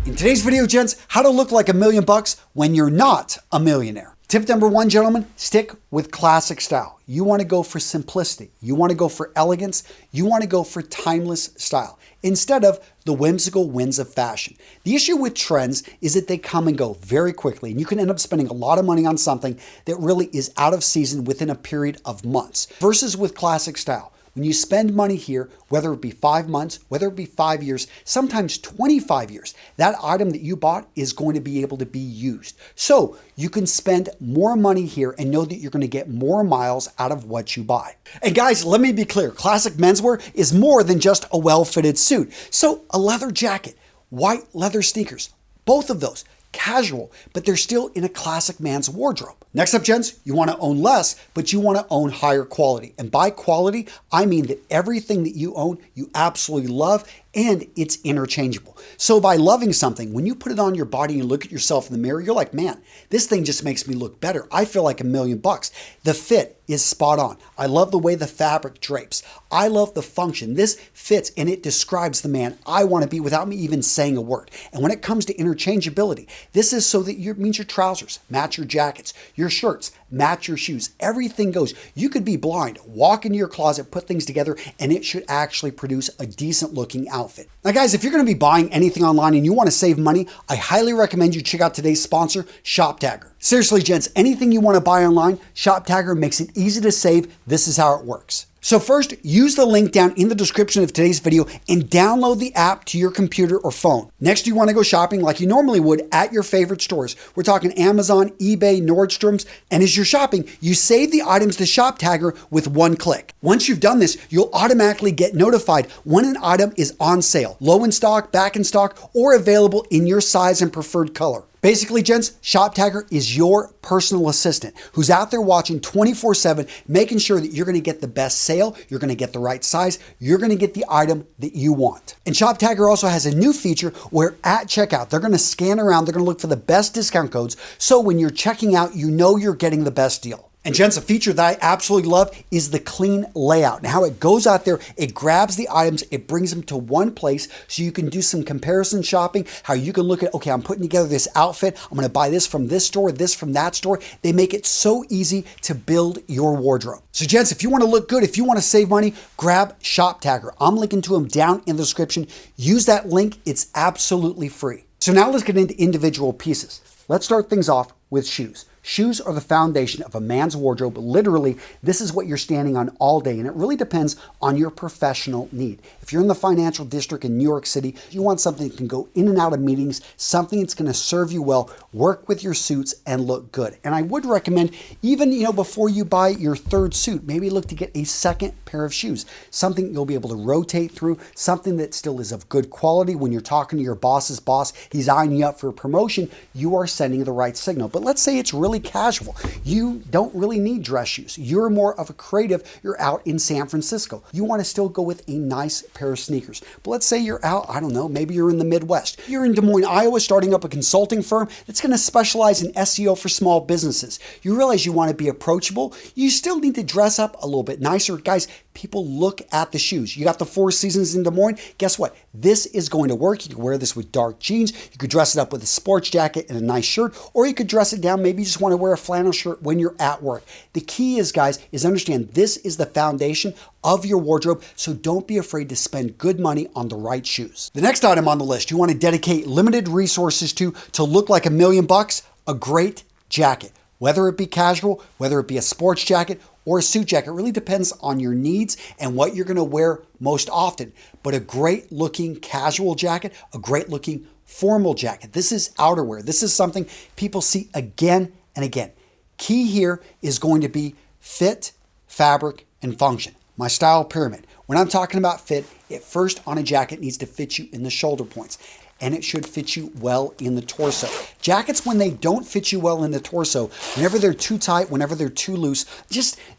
In today's video, gents, how to look like $1,000,000 when you're not a millionaire. Tip number one, gentlemen, stick with classic style. You want to go for simplicity. You want to go for elegance. You want to go for timeless style instead of the whimsical winds of fashion. The issue with trends is that they come and go very quickly, and you can end up spending a lot of money on something that really is out of season within a period of months. Versus with classic style, when you spend money here, whether it be 5 months, whether it be 5 years, sometimes 25 years, that item that you bought is going to be able to be used. So you can spend more money here and know that you're going to get more miles out of what you buy. And guys, let me be clear. Classic menswear is more than just a well-fitted suit. So a leather jacket, white leather sneakers, both of those, casual, but they're still in a classic man's wardrobe. Next up, gents, you want to own less, but you want to own higher quality. And by quality, I mean that everything that you own, you absolutely love, and it's interchangeable. So by loving something, when you put it on your body and you look at yourself in the mirror, you're like, man, this thing just makes me look better. I feel like $1,000,000. The fit is spot on. I love the way the fabric drapes. I love the function. This fits and it describes the man I want to be without me even saying a word. And when it comes to interchangeability, this is so that means your trousers match your jackets, your shirts match your shoes. Everything goes. You could be blind, walk into your closet, put things together, and it should actually produce a decent looking outfit. Now guys, if you're going to be buying anything online and you want to save money, I highly recommend you check out today's sponsor, ShopTagger. Seriously, gents, anything you want to buy online, ShopTagger makes it easy to save. This is how it works. So first, use the link down in the description of today's video and download the app to your computer or phone. Next, you want to go shopping like you normally would at your favorite stores. We're talking Amazon, eBay, Nordstrom's, and as you're shopping, you save the items to ShopTagger with one click. Once you've done this, you'll automatically get notified when an item is on sale, low in stock, back in stock, or available in your size and preferred color. Basically, gents, ShopTagger is your personal assistant who's out there watching 24/7, making sure that you're going to get the best sale, you're going to get the right size, you're going to get the item that you want. And ShopTagger also has a new feature where at checkout, they're going to scan around, they're going to look for the best discount codes, so when you're checking out, you know you're getting the best deal. And gents, a feature that I absolutely love is the clean layout. And how it goes out there, it grabs the items, it brings them to one place so you can do some comparison shopping, how you can look at, okay, I'm putting together this outfit, I'm going to buy this from this store, this from that store. They make it so easy to build your wardrobe. So gents, if you want to look good, if you want to save money, grab ShopTagger. I'm linking to them down in the description. Use that link. It's absolutely free. So now let's get into individual pieces. Let's start things off with shoes. Shoes are the foundation of a man's wardrobe. Literally, this is what you're standing on all day, and it really depends on your professional need. If you're in the financial district in New York City, you want something that can go in and out of meetings, something that's going to serve you well, work with your suits, and look good. And I would recommend, even before you buy your third suit, maybe look to get a second pair of shoes, something you'll be able to rotate through, something that still is of good quality. When you're talking to your boss's boss, he's eyeing you up for a promotion, you are sending the right signal. But let's say it's really casual. You don't really need dress shoes. You're more of a creative. You're out in San Francisco. You want to still go with a nice pair of sneakers. But let's say you're out, I don't know, maybe you're in the Midwest. You're in Des Moines, Iowa, starting up a consulting firm that's going to specialize in SEO for small businesses. You realize you want to be approachable. You still need to dress up a little bit nicer. Guys, people look at the shoes. You got the Four Seasons in Des Moines. Guess what? This is going to work. You can wear this with dark jeans. You could dress it up with a sports jacket and a nice shirt, or you could dress it down. Maybe you just want to wear a flannel shirt when you're at work. The key is, guys, is understand this is the foundation of your wardrobe, so don't be afraid to spend good money on the right shoes. The next item on the list you want to dedicate limited resources to look like $1,000,000, a great jacket. Whether it be casual, whether it be a sports jacket or a suit jacket, it really depends on your needs and what you're going to wear most often. But a great looking casual jacket, a great looking formal jacket. This is outerwear. This is something people see again and again. Key here is going to be fit, fabric, and function. My style pyramid. When I'm talking about fit, it first on a jacket needs to fit you in the shoulder points, and it should fit you well in the torso. Jackets, when they don't fit you well in the torso, whenever they're too tight, whenever they're too loose,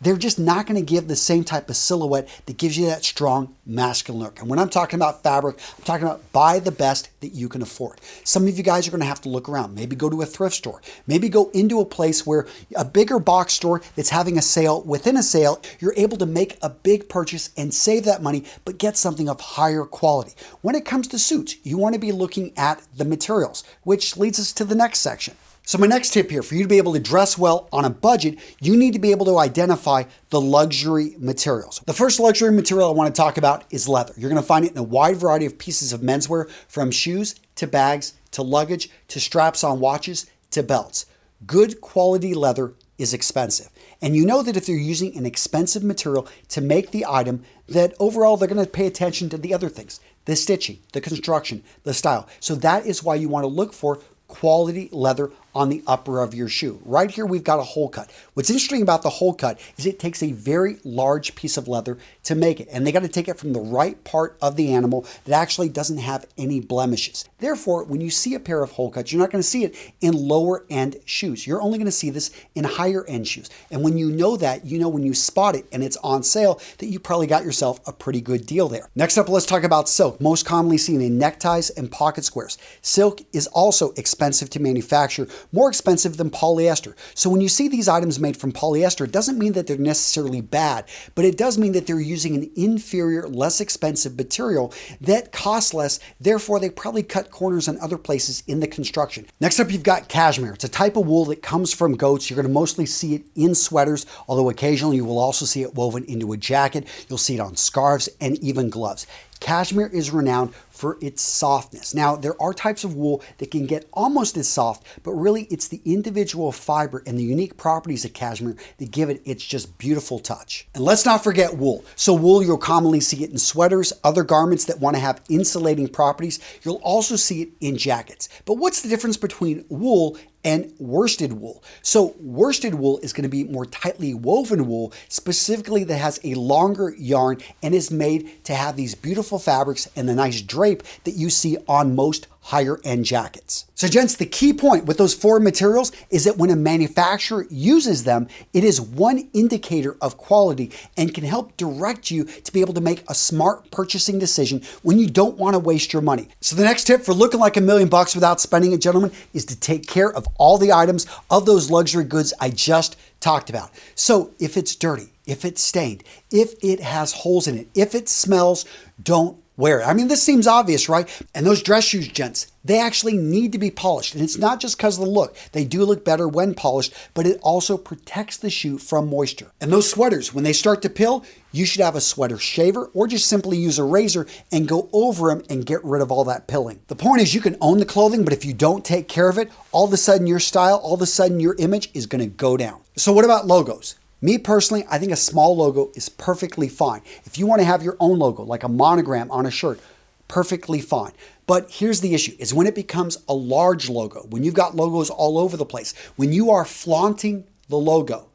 they're just not going to give the same type of silhouette that gives you that strong masculine look. And when I'm talking about fabric, I'm talking about buy the best that you can afford. Some of you guys are going to have to look around. Maybe go to a thrift store. Maybe go into a place where a bigger box store that's having a sale within a sale, you're able to make a big purchase and save that money, but get something of higher quality. When it comes to suits, you want to be looking at the materials, which leads us to the next section. So my next tip here, for you to be able to dress well on a budget, you need to be able to identify the luxury materials. The first luxury material I want to talk about is leather. You're going to find it in a wide variety of pieces of menswear, from shoes to bags to luggage to straps on watches to belts. Good quality leather is expensive. And you know that if they're using an expensive material to make the item, that overall they're going to pay attention to the other things, the stitching, the construction, the style. So that is why you want to look for quality leather on the upper of your shoe. Right here, we've got a hole cut. What's interesting about the hole cut is it takes a very large piece of leather to make it, and they got to take it from the right part of the animal that actually doesn't have any blemishes. Therefore, when you see a pair of hole cuts, you're not going to see it in lower end shoes. You're only going to see this in higher end shoes. And when you know that, you know when you spot it and it's on sale that you probably got yourself a pretty good deal there. Next up, let's talk about silk, most commonly seen in neckties and pocket squares. Silk is also expensive to manufacture, more expensive than polyester. So when you see these items made from polyester, it doesn't mean that they're necessarily bad, but it does mean that they're using an inferior, less expensive material that costs less. Therefore, they probably cut corners on other places in the construction. Next up, you've got cashmere. It's a type of wool that comes from goats. You're going to mostly see it in sweaters, although occasionally you will also see it woven into a jacket. You'll see it on scarves and even gloves. Cashmere is renowned for its softness. Now, there are types of wool that can get almost as soft, but really it's the individual fiber and the unique properties of cashmere that give it its just beautiful touch. And let's not forget wool. So wool, you'll commonly see it in sweaters, other garments that want to have insulating properties. You'll also see it in jackets. But what's the difference between wool and worsted wool? So worsted wool is going to be more tightly woven wool, specifically that has a longer yarn and is made to have these beautiful fabrics and the nice drape that you see on most higher end jackets. So gents, the key point with those four materials is that when a manufacturer uses them, it is one indicator of quality and can help direct you to be able to make a smart purchasing decision when you don't want to waste your money. So the next tip for looking like $1 million without spending it, gentlemen, is to take care of all the items of those luxury goods I just talked about. So if it's dirty, if it's stained, if it has holes in it, if it smells, don't wear it. I mean, this seems obvious, right? And those dress shoes, gents, they actually need to be polished. And it's not just because of the look. They do look better when polished, but it also protects the shoe from moisture. And those sweaters, when they start to pill, you should have a sweater shaver or just simply use a razor and go over them and get rid of all that pilling. The point is you can own the clothing, but if you don't take care of it, all of a sudden your style, all of a sudden your image is going to go down. So what about logos? Me personally, I think a small logo is perfectly fine. If you want to have your own logo, like a monogram on a shirt, perfectly fine. But here's the issue, is when it becomes a large logo, when you've got logos all over the place, when you are flaunting the logo.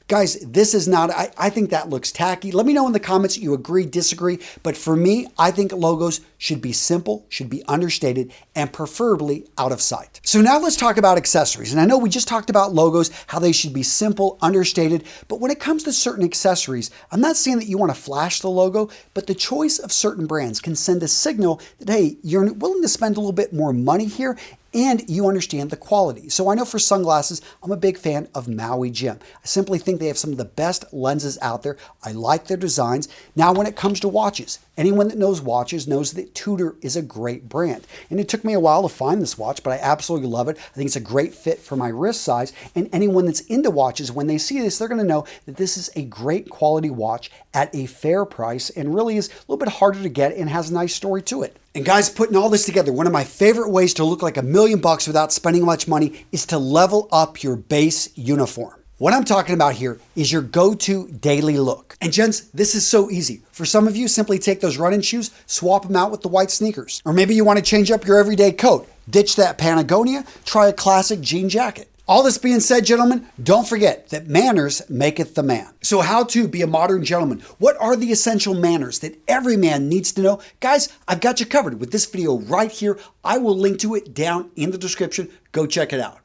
Guys, this is not, I think that looks tacky. Let me know in the comments you agree, disagree. But for me, I think logos should be simple, should be understated, and preferably out of sight. So now let's talk about accessories. And I know we just talked about logos, how they should be simple, understated. But when it comes to certain accessories, I'm not saying that you want to flash the logo, but the choice of certain brands can send a signal that, hey, you're willing to spend a little bit more money here and you understand the quality. So I know for sunglasses, I'm a big fan of Maui Jim. I simply think they have some of the best lenses out there. I like their designs. Now, when it comes to watches, anyone that knows watches knows that Tudor is a great brand. And it took me a while to find this watch, but I absolutely love it. I think it's a great fit for my wrist size. And anyone that's into watches, when they see this, they're going to know that this is a great quality watch at a fair price and really is a little bit harder to get and has a nice story to it. And guys, putting all this together, one of my favorite ways to look like $1 million without spending much money is to level up your base uniform. What I'm talking about here is your go-to daily look. And gents, this is so easy. For some of you, simply take those running shoes, swap them out with the white sneakers. Or maybe you want to change up your everyday coat. Ditch that Patagonia, try a classic jean jacket. All this being said, gentlemen, don't forget that manners maketh the man. So how to be a modern gentleman? What are the essential manners that every man needs to know? Guys, I've got you covered with this video right here. I will link to it down in the description. Go check it out.